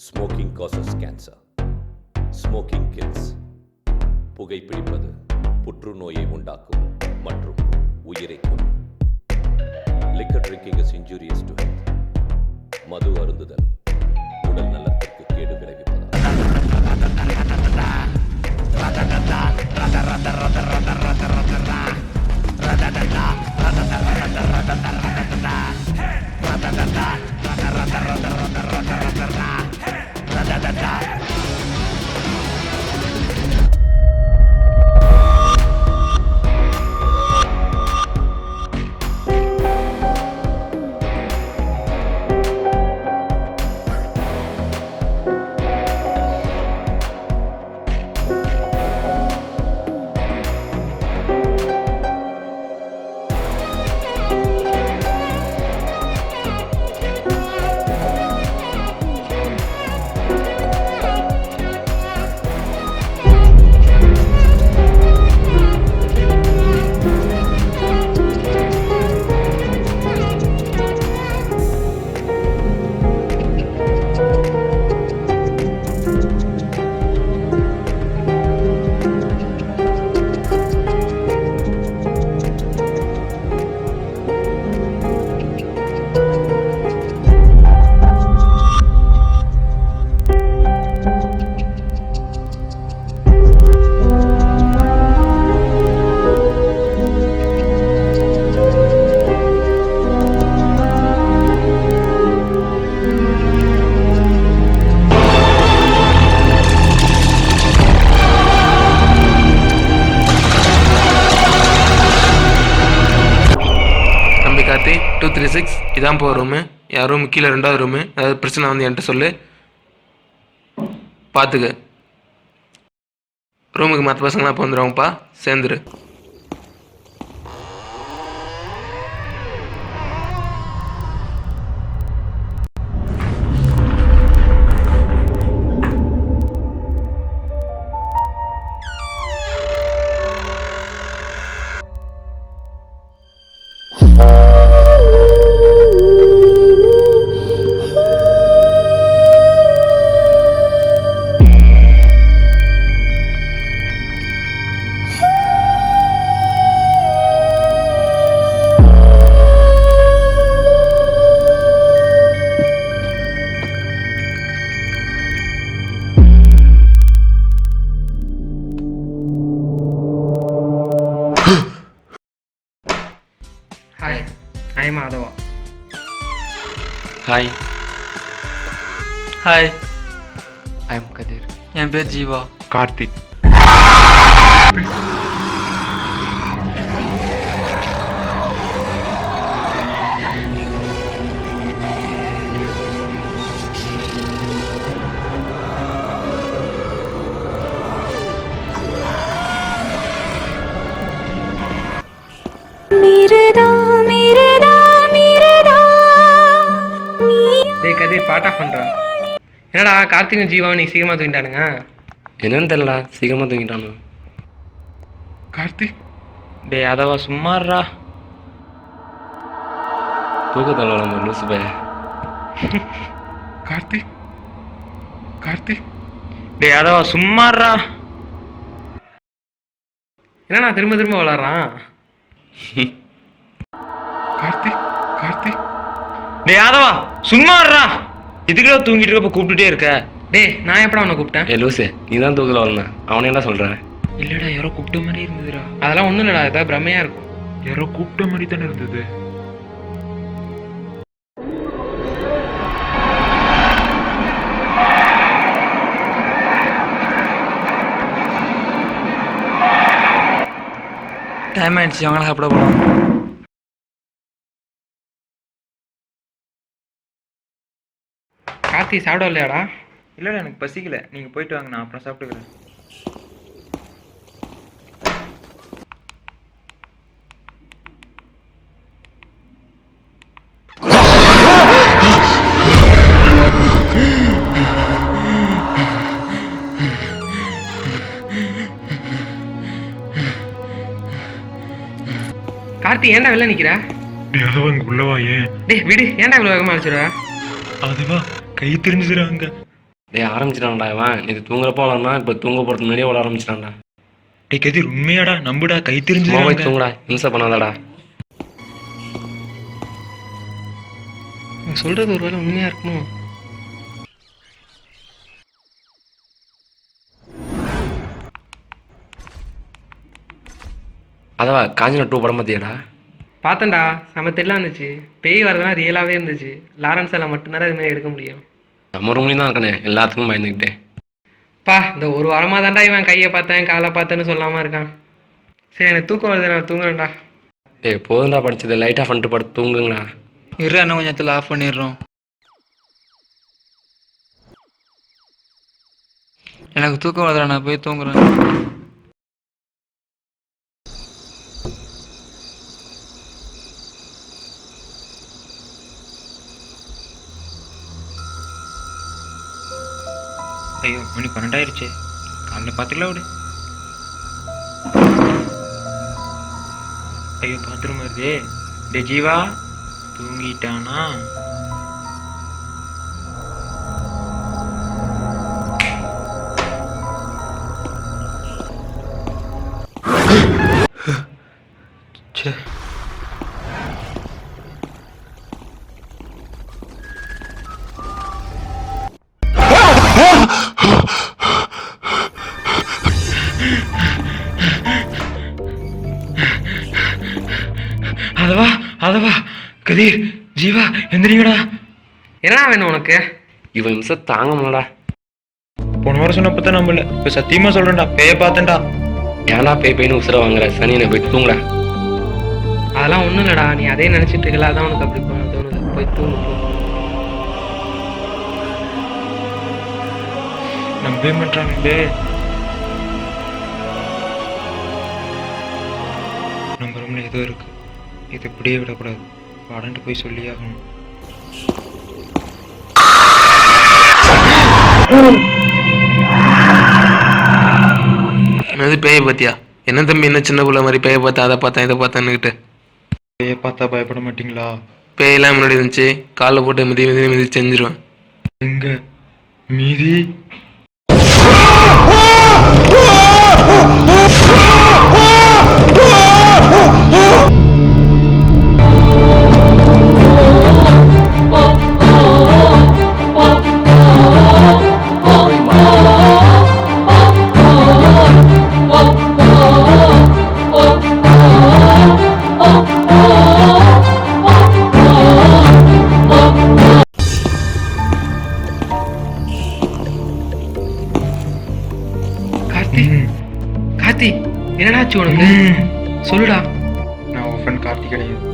Smoking causes cancer. Smoking kills. புகைப்பிடிப்பது புற்றுநோயை உண்டாக்கும் மற்றும் உயிரை கொல்லும். Liquor drinking is injurious to health. மது அருந்துதல் உடல் நலத்திற்கு கேடு விளைவிப்பதால். கார்த்தி 236 இதான் போகிற ரூமு. என் ரூமு கீழே 2வது ரூமு. அதாவது பிரச்சனை வந்து என்கிட்ட சொல்லு, பார்த்துக்க. ரூமுக்கு மற்ற பசங்களாம் இப்போ வந்துடுவாங்கப்பா, சேர்ந்துரு. ஹாய், ஹாய் மாதவா. Hi hi, I am Kathir. என் பேர் ஜீவா. கார்த்திக். டேய் கதிர், பாட்டா பண்ணுறான். என்னடா கார்த்திகும் ஜீவாவும் நீ சீக்கிரமாக தூங்கிட்டானுங்க? என்னன்னு தெரியலடா, சீக்கிரமாக தூங்கிட்டானு. கார்த்திக் டேய் அதவா சும்மாறா. தூக்கத்தில் நம்ம லூசு பே. கார்த்திக் கார்த்திக் டேய் அதவா சும்மாறா. என்னண்ணா திரும்ப திரும்ப விளாட்றான்? கார்த்திக் கார்த்திக் டேய் யாதவா சும்மாறா. இதுக்குள்ள தூங்கிட்டு இருக்கப்ப கூப்பிட்டுட்டே இருக்க. டேய் நான் எப்படா அவனை கூப்பிட்டேன்? ஏ லூசு, நீ தான் தூக்கத்தில் வரணும். அவனே என்ன சொல்கிறேன்? இல்லடா யாரோ கூப்பிட்ட மாதிரி இருந்ததுடா. அதெல்லாம் ஒன்றும் இல்லடா, ஏதாவது பிரமையா இருக்கும். யாரோ கூப்பிட்ட மாதிரி தானே இருந்தது. டைம் ஆயிடுச்சு, அவங்கள சாப்பிட போகலாம். கார்த்தி சாப்பிட இல்லையாடா? இல்லைடா எனக்கு பசிக்கல, நீங்கள் போயிட்டு வாங்க, நான் அப்புறம் சாப்பிட்டுக்கிறேன். கார்த்தி ஏன்டா வெளில நிக்கிற? டேய் அதுவா இங்க உள்ளவா? ஏன் டேய் விடு, ஏன்டா இவ்வளவு வேகமா அடிச்சுற? அதுவா கை தெரிஞ்சுதுடா அங்க. டேய் ஆரம்பிச்சிட்டான்டா இவன். இது தூங்குறப்போ விளாட்னா இப்போ தூங்க போகிறதுக்கு முன்னாடியே விளாட ஆரம்பிச்சிட்டான்டா. டேய் கதிர் உண்மையாடா நம்புடா கை சும்மா போய் தெரிஞ்சு தூங்குடா, இம்சை பண்ணாதடா. நான் சொல்கிறது ஒரு வேளை உண்மையாக இருக்கணும். அதவா காஞ்சனா 2 படம் பார்த்தியாடா? பார்த்தேன்டா, செம தெரியலாம் இருந்துச்சு. பேய் வரதான் ரியலாகவே இருந்துச்சு. லாரன்ஸ் எல்லாம் மட்டும்தான் அது மாதிரி எடுக்க முடியும். நம்ம ரூம்லேயும் தான் இருக்கானே, எல்லாத்துக்கும் பயந்துக்கிட்டே. பா இந்த ஒரு வாரமாக தான்டா இவன் கையை பார்த்தேன் காலை பார்த்தேன்னு சொல்லாமல் இருக்கான். சரி எனக்கு தூக்கம் வருது, நான் தூங்குறேன்டா. டேய் போதும்டா படிச்சது, லைட்டாக பண்ணிட்டு படுத்து தூங்குங்களா. இரு அண்ணன் கொஞ்சத்தில் ஆஃப் பண்ணிடுறோம். எனக்கு தூக்கம் வருதுடா, நான் போய் தூங்குறேன். ஐயோ மணி 12 ஆயிடுச்சு, காலைல பார்த்துக்கலாம் விடு. ஐயோ பாத்ரூம் வருதே. டே ஜீவா தூங்கிட்டானா? அதவா கதிர் ஜீவா எந்திரிங்கடா. என்ன வேணும் உனக்கு? இவன் இம்சை தாங்க முடியலடா. போன வாரம் சொன்னப்பதான் நம்பல, இப்ப சத்தியமா சொல்றேன்டா பேய பார்த்தேன்டா. ஏன்டா பேய்னு உசுர வாங்குற? சனியனை போய் தூங்குடா. அதெல்லாம் ஒன்றும் இல்லைடா, நீ அதே நினச்சிட்டு இருக்கல, அதான் உனக்கு அப்படி தோணுது. போய் தூங்கு போ. நம்பவே மாட்டானுங்களே. நம்ம ரூம்ல ஏதோ இருக்கு, இது இப்படியே விடக்கூடாது. வாடன்ட்டு போய் சொல்லி ஆகணும். என்னது பேயை பார்த்தியா? என்ன தம்பி என்ன சின்ன பிள்ளை மாதிரி பேயை பார்த்தா அதை பார்த்தேன் இதை பார்த்தேன்னுக்கிட்டு. பேய பார்த்தா பயப்பட மாட்டீங்களா? பேயெல்லாம் முன்னாடி இருந்துச்சு, காலில் போட்டு மிதி செஞ்சிருவேன். எங்க மீதி? கார்த்தி என்னடா ஆச்சு உனக்கு? சொல்லுடா. நான் உன் ஃப்ரெண்ட் கார்த்திக் கிடையாது,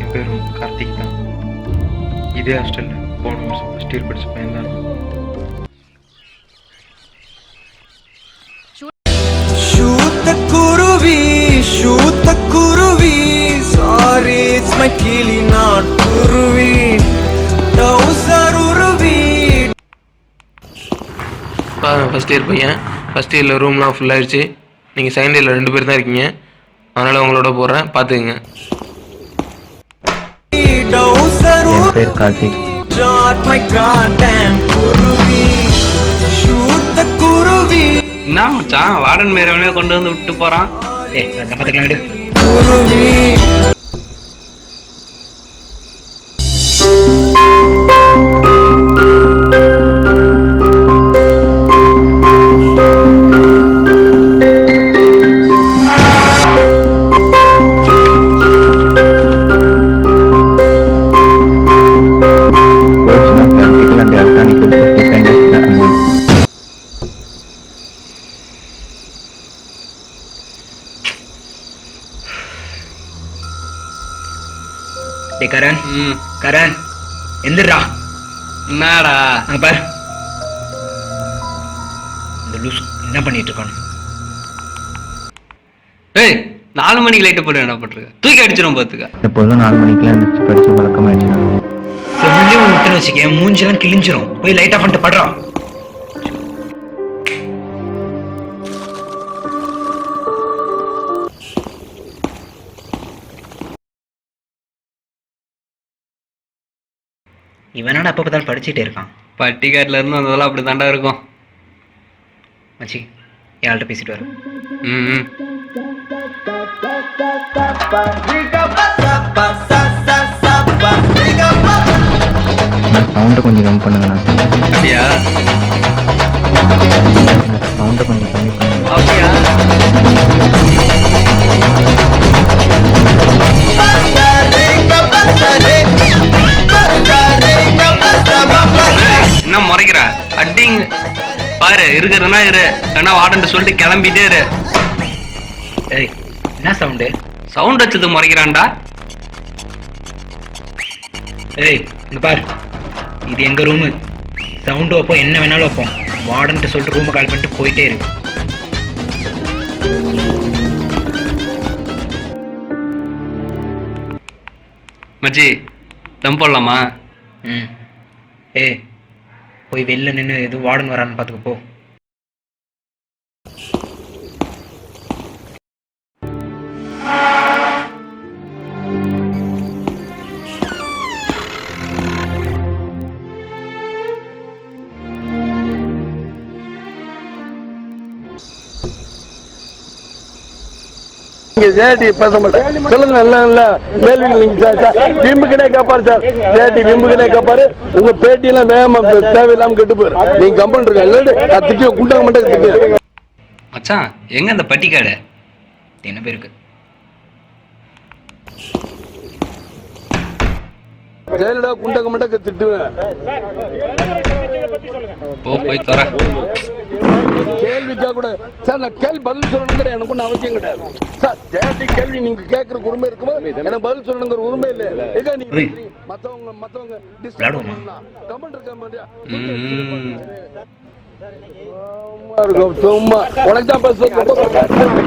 என் பேரும் கார்த்திக் தான். இதே ஹாஸ்டல்ல போன வருஷம் ஃபர்ஸ்ட் இயர் படிச்ச பையன் தான். Shoot the kuruvi, sorry it's my kili not kuruvi, trouser uruvi. First year பையன், ஃபஸ்ட் இயரில் ரூம்லாம் ஃபுல்லாகிடுச்சு. நீங்கள் செகண்ட் இயரில் 2 பேர் தான் இருக்கீங்க, அதனால் உங்களோட போகிறேன், பார்த்துக்குங்க. என் பேர் Karthik. My goddamn kuruvi, shoot the kuruvi. என்ன மச்சான் வார்டன் மேரவனே கொண்டு வந்து விட்டு போறான். பார்த்துக்கலாம் விடு. Kuruvi. கரண் கரண் எந்திரா. என்னடா பாரு இந்த லூஸ் என்ன பண்ணிட்டு இருக்கானு. ஏய் 4 மணிக்கு லைட்டு போட்டு என்ன பண்றீங்க? தூக்கி அடிச்சிடும் பார்த்துக்க. எப்போதும் 4 மணிக்கெல்லாம் எழுந்திரிச்சு படிச்சு பழக்கமாயிடுச்சு. செம்மிலே விட்டுன்னு வச்சுக்க, மூஞ்சிலாம் கிழிஞ்சிரும். போய் லைட் ஆஃப் பண்ணிட்டு படுறான். இவனோட அப்போ பார்த்தாலும் படிச்சுட்டே இருக்கான். பட்டிக்காட்டில் இருந்து வந்ததெல்லாம் அப்படி தாண்டா இருக்கும். மச்சி யார்கிட்ட பேசிட்டு வர? ம் நான் சவுண்டை கொஞ்சம் கம்மி பண்ணுங்கண்ணா. அப்படியா சவுண்டை கொஞ்சம் கம்மி பண்ணுங்க. அப்படியா என்ன முறைக்கிற? அடிங்க பாரு, இருக்கிறதுனா இரு, இல்லைன்னா வாடன்ட்டு சொல்லிட்டு கிளம்பிட்டே இரு. ஏய் என்ன சவுண்டு? சவுண்ட் வச்சது முறைக்கிறான்டா. ஏய் இங்க பாரு, இது எங்க ரூமு. சவுண்டு வைப்போம், என்ன வேணாலும் வைப்போம். வார்டன்ட்டு சொல்லிட்டு ரூமை கால் பண்ணிட்டு போயிட்டே இருக்கு. மச்சி தம் போடலாமா? ம். ஏய் போய் வெளில நின்று எதுவும் வார்டன் வரான்னு பார்த்துக்க போ. ஜேடி பேச மாட்டேன். சொல்லுங்க. இல்ல கேள்வி விம்புக்குனே கேப்பாரு சார். ஜேடி விம்புக்குனே கேப்பாரு. உங்க பேட்டி எல்லாம் வேகமா தேவையில்லாம கெட்டு போயிரு. நீங்க கம்பெனி இருக்க இல்ல திட்டி குண்டாக மட்டும் திட்டு. மச்சான் எங்க அந்த பட்டிக்காடு? என்ன பேருக்கு ஜெயலலிதா குண்டாக மட்டும் திட்டுவேன். போய் தர கேள்விக்கா கூட சார் நான் கேள்வி பதில் சொல்லணுங்கிற எனக்கு ஒன்றும் அவசியம் கிடையாது சார். ஜெயலலிதா கேள்வி நீங்க கேட்கற உரிமை இருக்குமா? எனக்கு பதில் சொல்லணுங்கிற உரிமை இல்லை. ஏகா நீங்க மத்தவங்க கமெண்ட் இருக்க மாட்டியா? சும்மா உனக்கு தான் பேசுறது.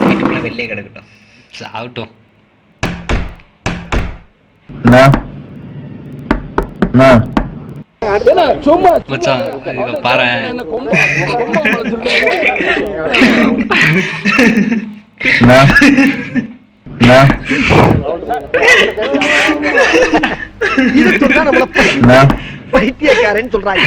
வீட்டுக்குள்ள வெளியே கிடக்கட்டும், சாப்பிட்டோம். சும்மா மச்சான் பாரு, பைத்தியக்காரன்னு சொல்றாங்க.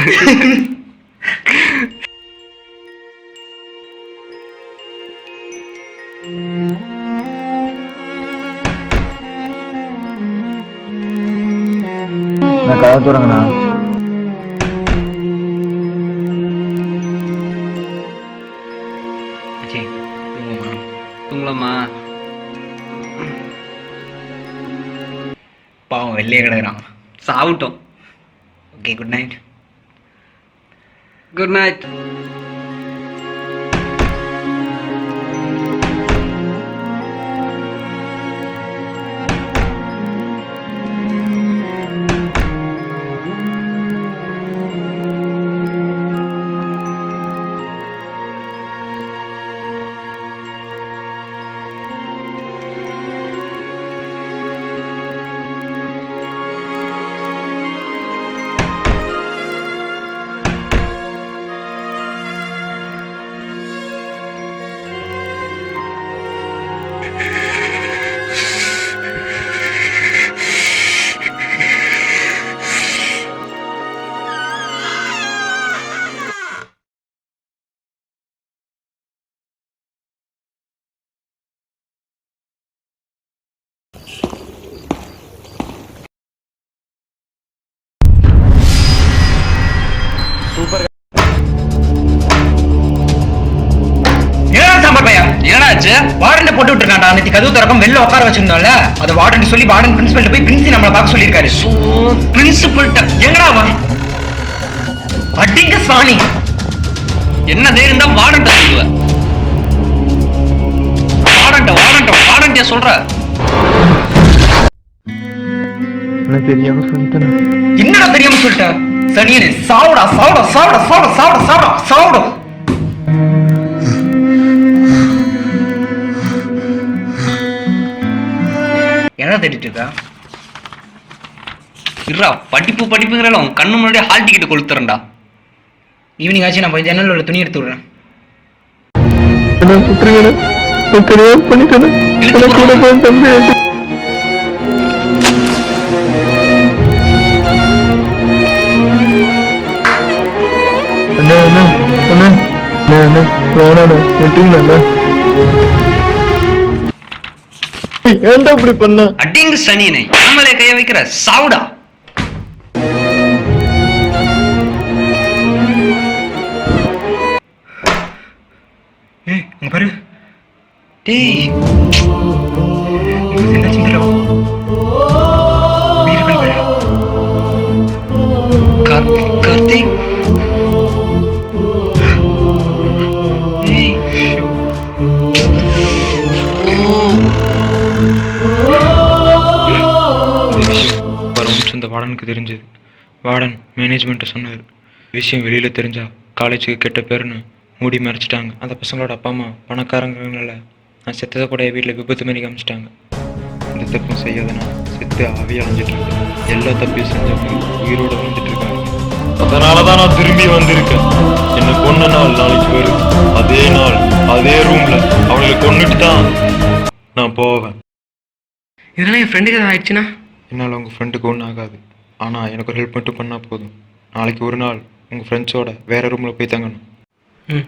நான் கதை தூரங்கண்ணா. மச்சி தூங்குமா? தூங்கலாமா? பாவம் வெளியே கிடக்குறான். சாப்பிட்டோம். Okay good night. Good night. வார்டனை போட்டு விட்டுருக்காண்டா. அன்னைக்கு கதவு திறக்கும் வெளில உட்கார வச்சிருந்தோம்ல, அது வார்டன் சொல்லி வார்டன் பிரின்சிபல் போய் பிரின்சி நம்மள பார்க்க சொல்லியிருக்காரு. பிரின்சிபல் எங்கடா வா அடிங்க சாணி. என்ன தைரியம் தான் வாடன்ட்ட சொல்லுவ? வாடன்ட்ட சொல்ற? தெரியாம சொல்லிட்டேன். என்னடா தெரியாம சொல்லிட்டேன்? சனியனே சாவுடா சாவுடா சாவுடா சாவுடா சாவுடா சாவுடா சாவுடா. என்ன தேடிட்டு இருக்கா? இருடா, படிப்புங்கிறல உன் கண்ணு முன்னாடியே ஹால் டிக்கெட் கொளுத்துறேன்டா. ஈவினிங் ஆச்சு, நான் போய் ஜன்னலோட துணி எடுத்து விடுறேன். வேணாண்ணா விட்டுங்கண்ணா. ஏன்டா இப்படி பண்ண? அடிங்க சனியனை நம்மளே கைய வைக்கிற சாவுடா. அங்க பாரு. டேய் என்ன செஞ்சா வீரர்கள் பாரு. கார்த்திக் டேய் ஒரு நிமிஷம் இந்த வார்டனுக்கு தெரிஞ்சது. வார்டன் மேனேஜ்மெண்ட்டை சொன்னார், விஷயம் வெளியில் தெரிஞ்சா காலேஜுக்கு கெட்ட பேருன்னு மூடி மறைச்சிட்டாங்க. அந்த பசங்களோட அப்பா அம்மா பணக்காரங்களால நான் செத்ததை கூட வீட்டில் விபத்து மாரி காமிச்சிட்டாங்க. இந்த தப்பும் செய்யாதனா செத்து ஆவியாக அலைஞ்சிட்டு இருக்கேன். எல்லா தப்பையும் செஞ்சவங்க உயிரோட வந்துட்டு இருக்காங்க. அதனால தான் நான் திரும்பி வந்திருக்கேன். என்னை கொன்ன நாள் நாளைக்கு வரும். அதே நாள் அதே ரூம்ல அவங்களை கொன்னுட்டு தான் நான் போவேன். இதனால என் ஃப்ரெண்டுக்கு ஏதாவது ஆயிடுச்சுன்னா? என்னால் உங்கள் ஃப்ரெண்டுக்கு ஒன்றும் ஆகாது. ஆனால் எனக்கு ஒரு ஹெல்ப் மட்டும் பண்ணால் போதும். நாளைக்கு ஒரு நாள் உங்கள் ஃப்ரெண்ட்ஸோட வேறு ரூமில் போய் தங்கணும். ம்.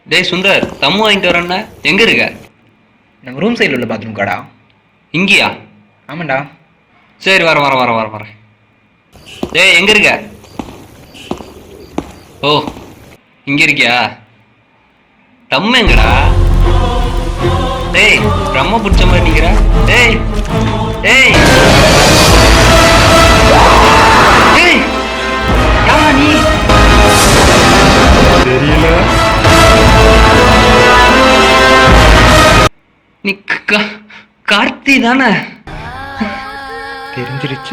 டேய் சுந்தர், தம்மு வாங்கிட்டு வரேன்னா எங்க இருக்க? நம்ம ரூம் சைடில் உள்ள பாத்ரூம் காடா. இங்கேயா? ஆமாண்டா. சரி வரேன். டேய் எங்க இருக்க? ஓ இங்க இருக்கியா? தம்மு எங்கடா? டேய் பிரம்ம பிடிச்ச மாதிரி நிக்கிற. டேய் டேய் டேய் யாரா நீ? தெரியல. நீ கார்த்தி தானே? தெரிஞ்சிருச்சா?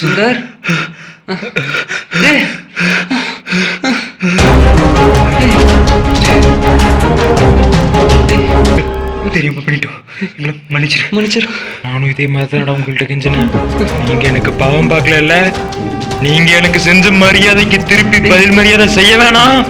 சுந்தர் டேய் தெரியாம பண்ணிட்டோம். எங்களை மன்னிச்சிரு. நானும் இதே மாதிரி தான் உங்கள்கிட்ட கெஞ்சினேன். நீங்க எனக்கு பாவம் பார்க்கல. நீங்க எனக்கு செஞ்ச மரியாதைக்கு திருப்பி பதில் மரியாதை செய்ய வேணாம்.